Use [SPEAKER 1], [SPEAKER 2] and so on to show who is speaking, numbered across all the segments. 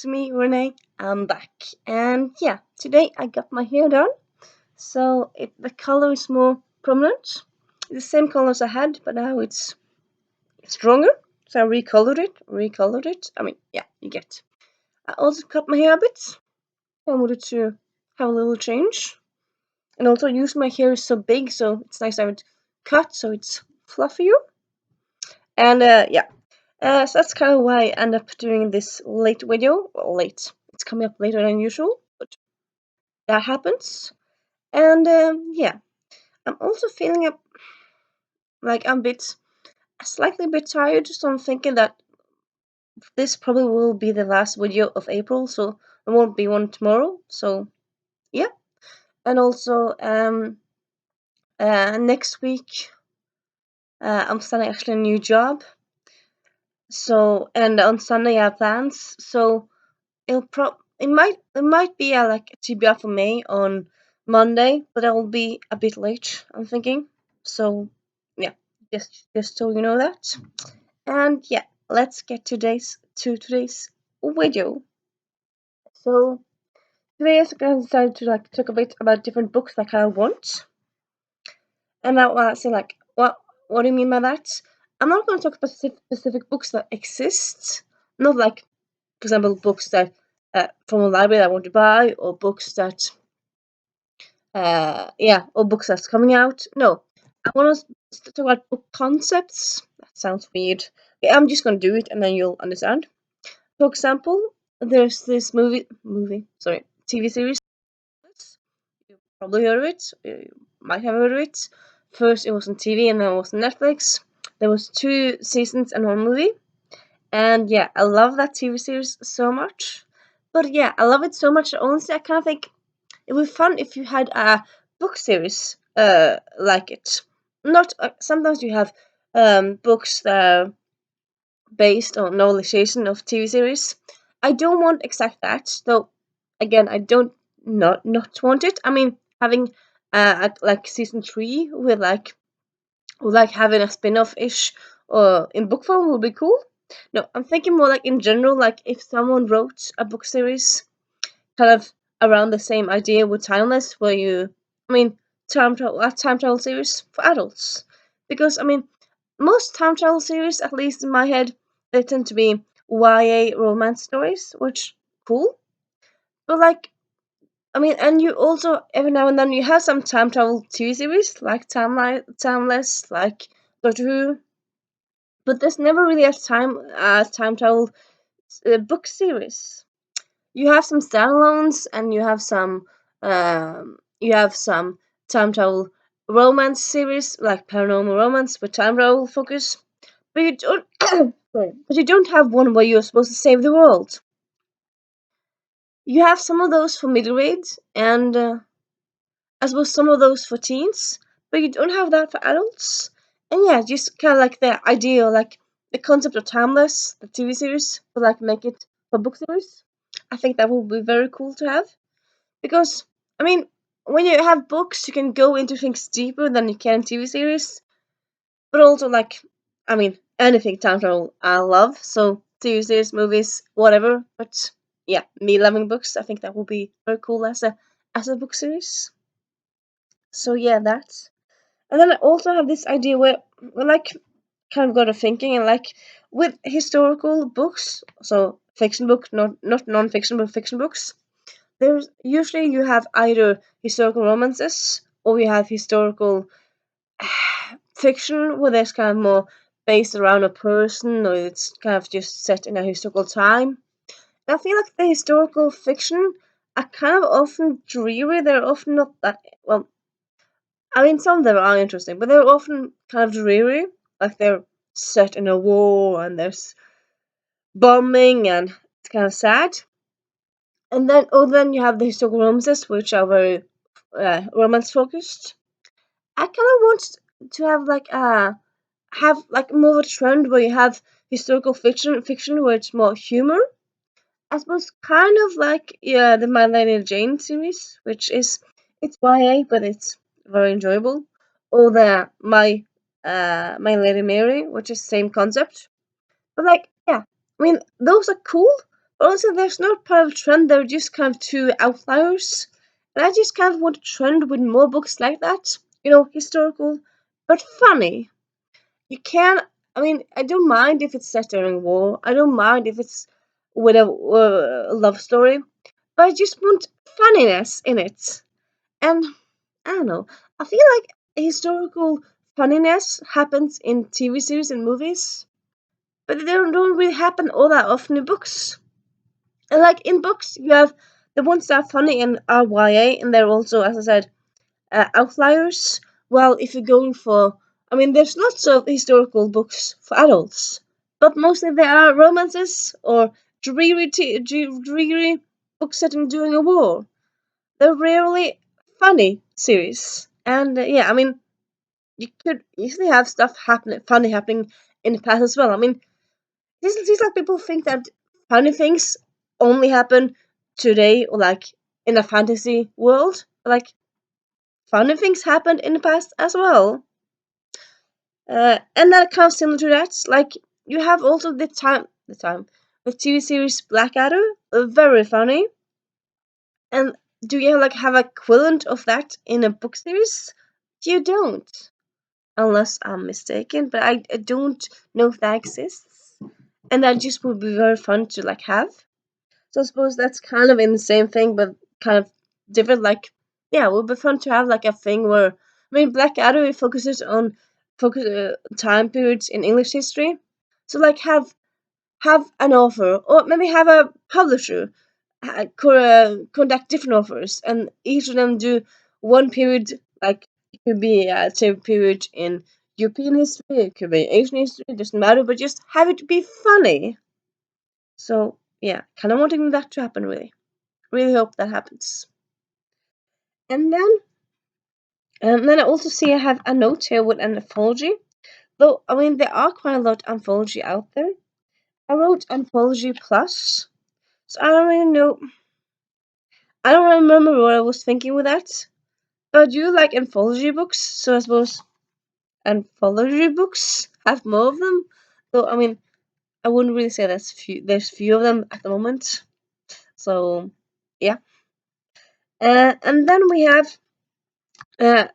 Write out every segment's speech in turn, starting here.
[SPEAKER 1] to me, Renee. I'm back. And yeah, today I got my hair done. So the color is more prominent. The same color as I had, but now it's stronger. So I recolored it. I mean, yeah, you get. I also cut my hair a bit. I wanted to have a little change. And also use my hair is so big, so it's nice to have it cut so it's fluffier. And yeah, so that's kind of why I end up doing this late video. Well, late. It's coming up later than usual, but that happens. And yeah, I'm also feeling like I'm slightly bit tired. So I'm thinking that this probably will be the last video of April. So there won't be one tomorrow. So yeah, and also next week I'm starting actually a new job. So and on Sunday I have plans. So it might be like a TBR for me on Monday, but I will be a bit late, I'm thinking. So yeah, just so you know that. And yeah, let's get today's video. So today I decided to like talk a bit about different books like I want. And now I say like what do you mean by that? I'm not going to talk about specific books that exist, not like for example books that from a library that I want to buy, or books that or books that's coming out. No, I want to talk about book concepts. That sounds weird. Okay, I'm just gonna do it, and then you'll understand. For example, there's this TV series. You probably heard of it. You might have heard of it. First, it was on TV, and then it was on Netflix. There was 2 seasons and 1 movie. And yeah, I love that TV series so much. But yeah, I love it so much. Honestly, I kind of think it would be fun if you had a book series like it. Not sometimes you have books that are based on novelization of TV series. I don't want exact that, though. Again, I don't not want it. I mean, having like season 3 with having a spin-off ish or in book form would be cool. No, I'm thinking more like in general, like if someone wrote a book series kind of around the same idea with Timeless, where I mean, a time travel series for adults. Because, I mean, most time travel series, at least in my head, they tend to be YA romance stories, which, cool. But, like, I mean, and you also, every now and then, you have some time travel TV series, like Timeless, like Doctor Who, but there's never really a time travel book series. You have some standalones, and you have some time travel romance series like paranormal romance with time travel focus, but you don't but you don't have one where you're supposed to save the world. You have some of those for middle grades, and I suppose some of those for teens, but you don't have that for adults. And yeah, just kind of like the idea, like the concept of Timeless, the TV series, but like make it for book series. I think that would be very cool to have. Because, I mean, when you have books, you can go into things deeper than you can in TV series. But also, like, I mean, anything time travel I love. So, TV series, movies, whatever. But yeah, me loving books, I think that would be very cool as a book series. So yeah, that's. And then I also have this idea where, like, kind of got a thinking, and like with historical books, so fiction book, not non-fiction, but fiction books. There's usually you have either historical romances, or you have historical fiction where there's kind of more based around a person, or it's kind of just set in a historical time. And I feel like the historical fiction are kind of often dreary. They're often not that well. I mean, some of them are interesting, but they're often kind of dreary. Like they're set in a war, and there's bombing, and it's kind of sad. And then you have the historical romances, which are very romance focused. I kind of want to have like more of a trend where you have historical fiction where it's more humor. I suppose kind of like the My Lady Jane series, which is it's YA but it's very enjoyable, or the My Lady Mary, which is same concept. But like yeah, I mean those are cool, Also, there's no part of trend. They're just kind of two outliers, and I just kind of want a trend with more books like that. Historical, but funny. You can. I mean, I don't mind if it's set during war. I don't mind if it's with a love story, but I just want funniness in it. And I don't know. I feel like historical funniness happens in TV series and movies, but they don't really happen all that often in books. And like in books, you have the ones that are funny and are YA, and they're also, as I said, outliers. Well, if you're going for, I mean, there's lots of historical books for adults, but mostly they are romances or dreary books set during a war. They're rarely funny series, and yeah, I mean, you could easily have stuff funny happening in the past as well. I mean, it seems like people think that funny things only happen today or like in a fantasy world. Like funny things happened in the past as well. And that kind of similar to that, like you have also the TV series Blackadder, very funny. And do you like have a equivalent of that in a book series? You don't, unless I'm mistaken. But I don't know if that exists, and that just would be very fun to like have. So I suppose that's kind of in the same thing, but kind of different. Like, yeah, it would be fun to have like a thing where I mean, Blackadder focuses on focus time periods in English history. So like have an author, or maybe have a publisher conduct different authors, and each of them do one period. Like it could be a same period in European history, it could be Asian history. It doesn't matter, but just have it be funny. So yeah, kind of wanting that to happen. Really hope that happens. And then I also see I have a note here with an anthology. Though I mean there are quite a lot of anthology out there. I wrote Anthology Plus, so I don't really know. I don't remember what I was thinking with that. But I do like anthology books, so I suppose anthology books have more of them. Though I mean I wouldn't really say there's few of them at the moment. So yeah. And then we have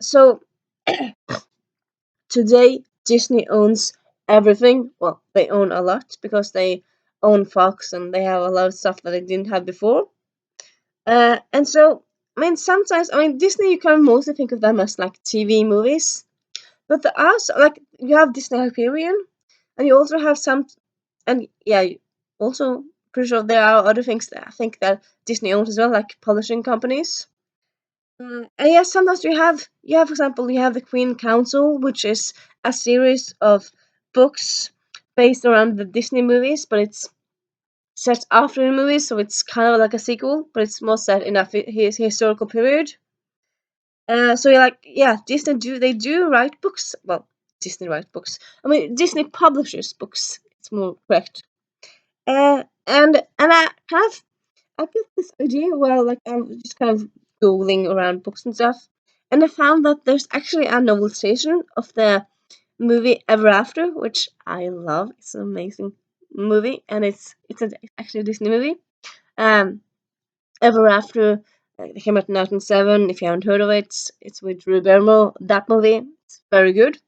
[SPEAKER 1] so today, Disney owns everything. Well, they own a lot because they own Fox and they have a lot of stuff that they didn't have before. And so, I mean, sometimes, I mean, Disney, you can mostly think of them as like TV movies, but there are like you have Disney Hyperion, and you also have some, and yeah, also pretty sure there are other things that I think that Disney owns as well, like publishing companies. And yes, sometimes for example, you have the Queen Council, which is a series of books based around the Disney movies, but it's set after the movies, so it's kind of like a sequel, but it's more set in a historical period. So you're like, yeah, Disney do write books. Well, Disney write books. I mean, Disney publishes books. It's more correct. And I got this idea while like I was just kind of googling around books and stuff, and I found that there's actually a novelization of the movie Ever After, which I love. It's an amazing movie, and it's actually a Disney movie. Um, Ever After, it came out in 2007. If you haven't heard of it, it's with Drew Barrymore. That movie, it's very good.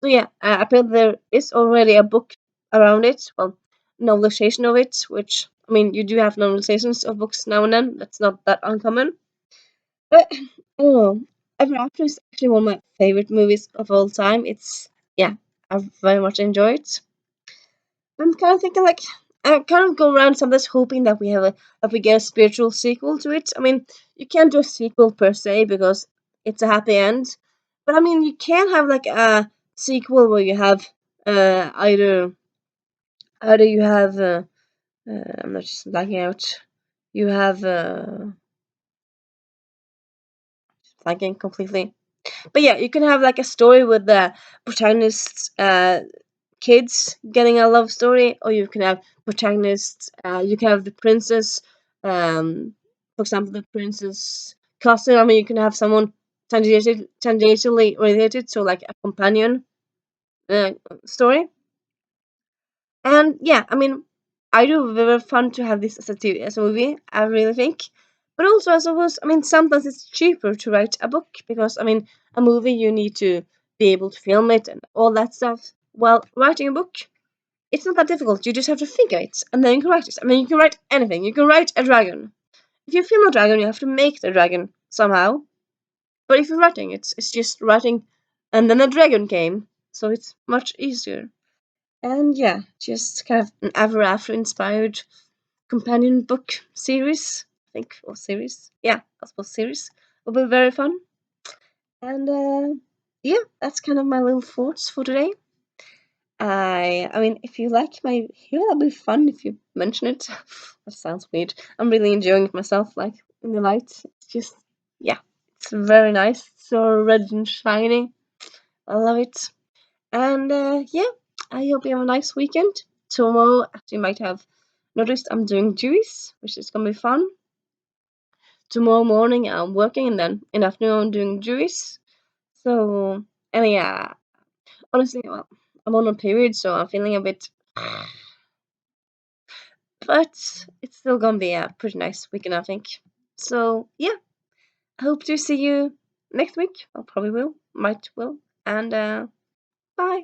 [SPEAKER 1] So yeah, apparently there is already a book around it. Well, novelization of it, which I mean, you do have novelizations of books now and then. That's not that uncommon. But I don't know. Ever After is actually one of my favorite movies of all time. It's yeah, I very much enjoy it. I'm kind of thinking like I kind of go around sometimes hoping that we get a spiritual sequel to it. I mean, you can't do a sequel per se because it's a happy end, but I mean, you can have like a sequel where you have either you have I'm not just blacking out. You have blanking completely. But yeah, you can have like a story with the protagonist's kids getting a love story, or you can have protagonists. You can have the princess, for example, the princess cousin. I mean, you can have someone tangentially related, so like a companion story. And yeah, I mean, I do very fun to have this as as a movie. I really think, but also I suppose I mean sometimes it's cheaper to write a book because I mean a movie you need to be able to film it and all that stuff. While writing a book, it's not that difficult. You just have to think of it and then you can write it. I mean you can write anything. You can write a dragon. If you film a dragon, you have to make the dragon somehow. But if you're writing, it's just writing, and then a dragon came, so it's much easier. And yeah, just kind of an ever after inspired companion book series. I think or series. Yeah, I suppose series will be very fun. And yeah, that's kind of my little thoughts for today. I mean, if you like my hero, that'd be fun if you mention it. That sounds weird. I'm really enjoying it myself, like in the light. It's just, yeah, it's very nice. So red and shiny. I love it. And yeah, I hope you have a nice weekend. Tomorrow, as you might have noticed, I'm doing juice, which is gonna be fun. Tomorrow morning, I'm working, and then in the afternoon, I'm doing juice. So, and yeah, honestly, well, I'm on a period, so I'm feeling a bit. But it's still gonna be a pretty nice weekend, I think. So, yeah, I hope to see you next week. I probably will, might will. And bye.